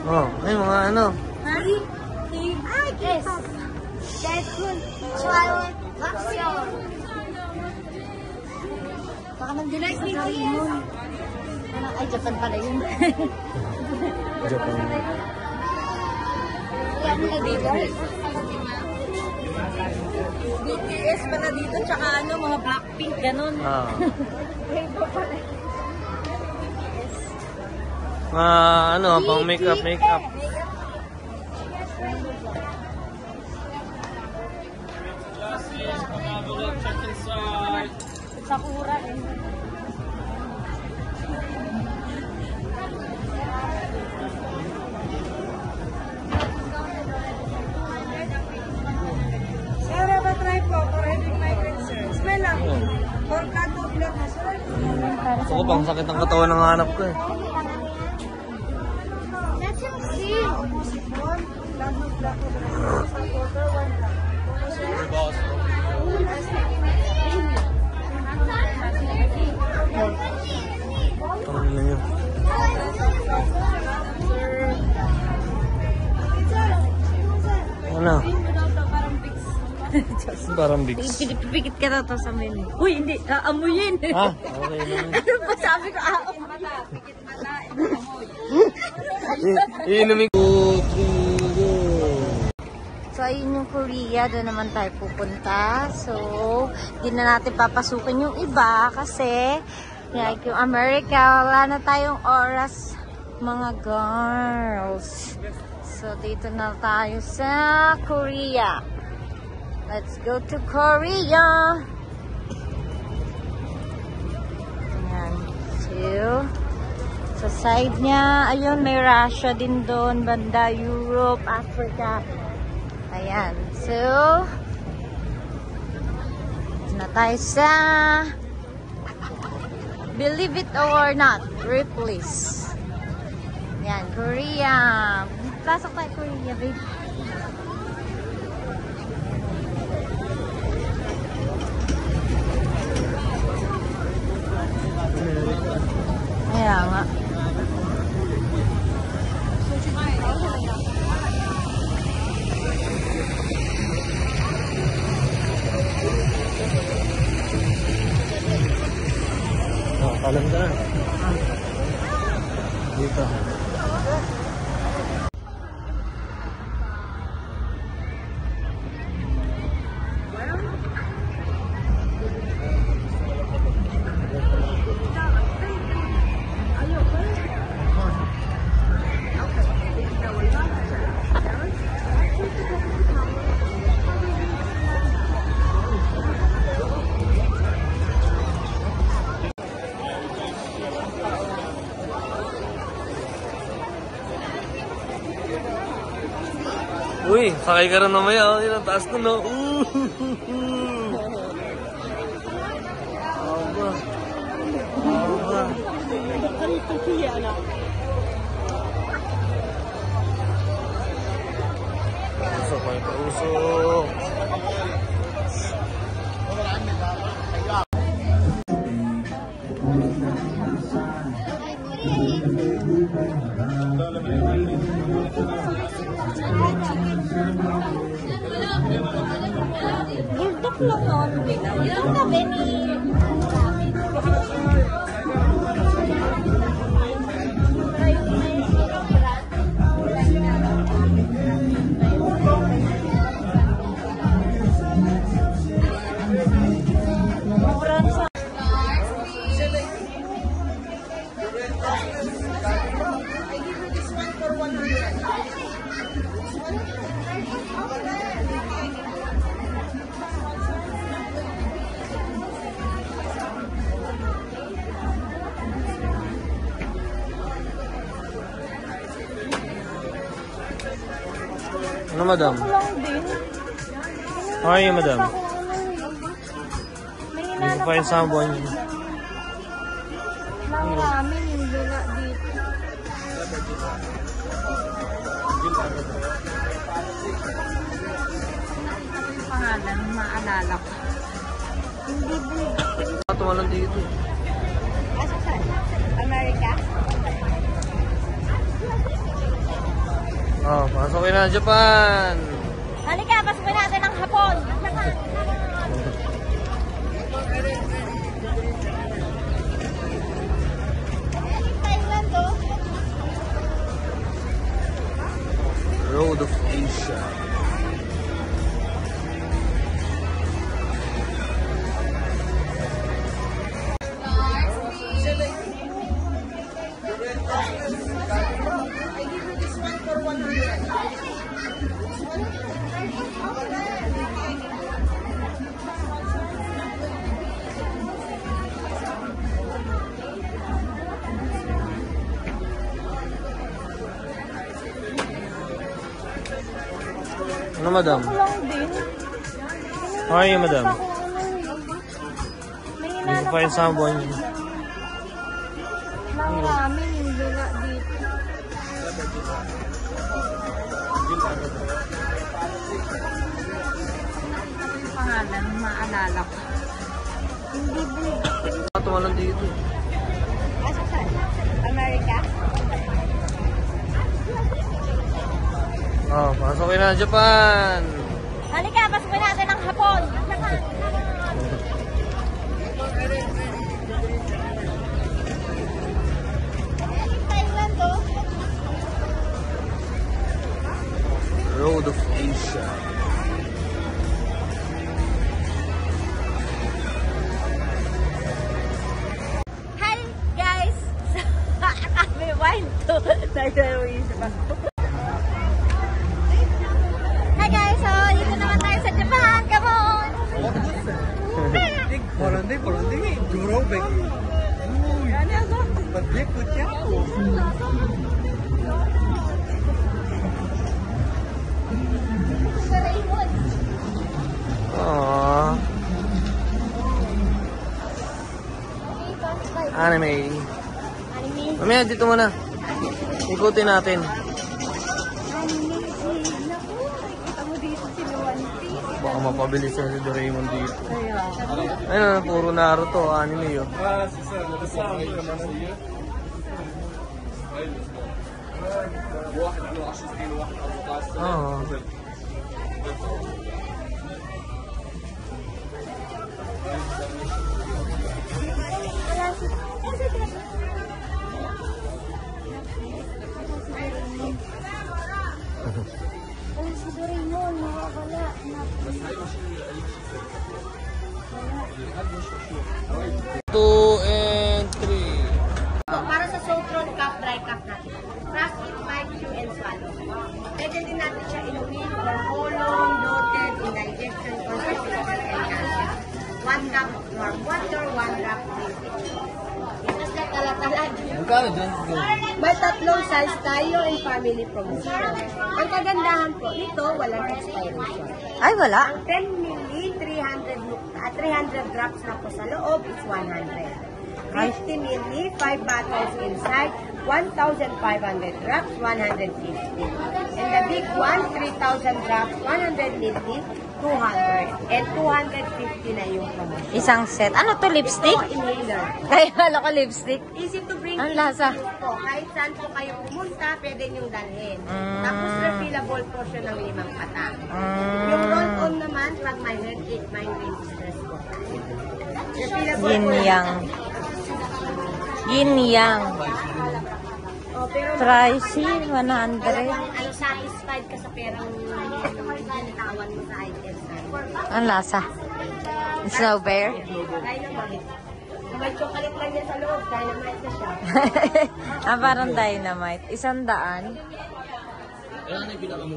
Oh, ay mga ano. Yes. Deadpool. Child. Action. Baka nandun sa Karimun. Ay, Japan pala yun. Japan. Yan na dito. BTS pala dito, tsaka ano, mga Blackpink, ganun. Ah. Ano, pang makeup. Sakura eh. Sarah, ba try po for having migraine, sir? Smell lang. For kanto bilang na, sir. Ako pang sakit ng katawan ng hanap ko eh. That's yung seal. Tangin na yun. Ano? Parang Vicks. Pipikit ka na to sa menu. Uy, hindi. Aamuyin. Ha? Okay naman. Ano ba sabi ko? Pikit mata. Iinumin ko. 2, 3, go. So, ayun yung Korea. Doon naman tayo pupunta. So, di na natin papasukin yung iba kasi like yung America, wala na tayong oras, mga girls. So, dito na tayo sa Korea. Let's go to Korea. Ayan. So, sa side niya, ayun, may Russia din doon, banda Europe, Africa. Ayan. So, na tayo sa Believe It or Not, Ripley's. Ayan, Korea. Pasok tayo Korea, babe. Kaya nga. Kalam ka na. Dito. Uy, sakay ka rin mamaya. Oh, yun ang taas na, no? Aba. Usok pa yung pausok. Bulldog lang noon. Yung tabi ni... madam? Ako lang din. How are you, madam? Ako, may Hindi hinanap ko find ako someone. ng ramen yung dila dito. Ano yung pangalan? Maalala ko. Hindi ba? Tumalan dito. Asa saan? America? Oh, pasukin na Japan. Halika, pasukin natin ang Hapon. Thailand to. Road of Asia. Ano, madam? Ako lang din. How are you, madam? Ako, may Hindi ko hinanap find ako someone. ng ramen yung dila dito. Ano yung pangalan? Maalala ko. Hindi ba? Tumalan dito. Asa saan? America? Oh, pasukin na Japan. Halika, pasukin natin ang Hapon. Thailand to. Road of Asia. Hi guys! Kami wine to. Hi guys! So, dito naman tayo sa Japan. Come on! Polondy, Durobek. Подбег путяку. Sa Raymond. Aww. Anime. Anime. Mamaya, dito muna. Ikutin natin. Anime. Naku, nakikita mo dito si One Piece. Baka mapabilis na si Doraemon dito. Kaya. Ayun, puro Naruto, anime yun. Oo. Wala si Doraemon, nakakala. 2 and 3. Para sa Sotron cup, dry cup natin. Craft it, bite, chew, and swallow. Pwede din natin siya inumin for colon, bloated, indigestion, constipation, and cancer. 1 cup warm water, 1 drop green tea. Tapos na tala-tala. Magkano dyan? May tatlong size tayo in family promotion. Ang kagandahan po nito, walang expiration. Ay, wala. Ang 10 ml, 300 drops na po sa loob is 100. 50 ml, 5 bottles inside, 1,500 drops, 150. And the big one, 3,000 drops, 100 ml, 200. And 250 na yung promotion. Isang set. Ano to, lipstick? Ito, inhaler. Kaya wala ko lipstick. Easy to bring. Ang easy lasa. to use po. Kahit saan po kayo pumunta, pwede niyong dalhin. Mm. Tapos refillable po siya ng 5 patak. Yung roll-on naman, pag may headache, migraine, stress po. Refillable Yin po yan. yang. Yin yang. Oh, pero Pricey, 100. talagang satisfied ka sa perang binitawan mo sa items na yun. Ang lasa. Snow bear. Dynamite. May chocolate lang yan sa loob. Dynamite na siya. Parang dynamite. 100.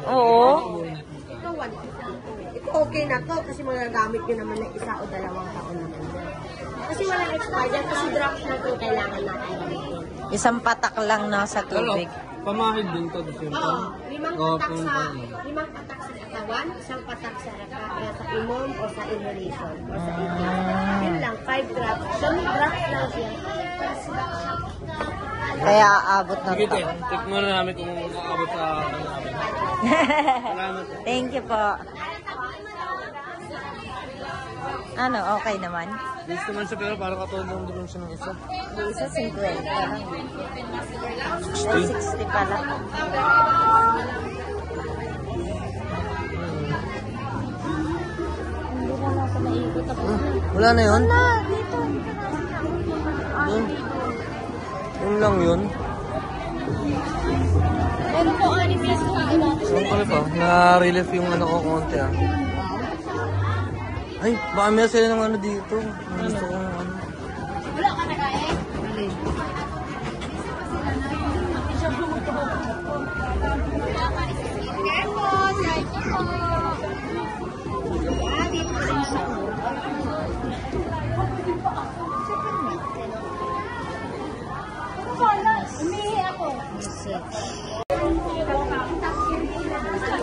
Oo. Ito, 150. Ito okay na to kasi magagamit nyo naman ng 1 o 2 taon naman yan. Kasi walang expired yan kasi drops na ito kailangan natin gamitin. Isang patak lang na sa tubig. Pamahid din to. Oo, limang patak sa katawan, isang patak sa inom o sa inhalation o sa itim. Yun lang, 5 drops. 7 drops lang siya. Kaya aabot na Sige, to. check muna namin kung makaabot sa ano namin. Salamat. Thank you po. Ano, okay naman? Gusto naman siya pero parang katulad ng doon siya ng isa. Yung isa 50. Ay, 60 pala. Hindi na natin naikot. Tapos na. Wala na yun? Wala, dito. Yun. Yun lang yun. Meron po 6 years na natin. Saan pala pa? Na-relief yung ano ko konti ah. Ay, baka may sila ng ano dito. Gusto kong ano. Wala ka na kaya?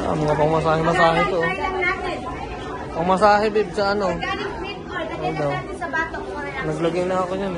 Ah, mga pangmasahe-masahe to. Try lang natin. Pangmasahe babe sa ano. Organic meat oil, lagyan lang natin sa batok. Naglagay na ako yan.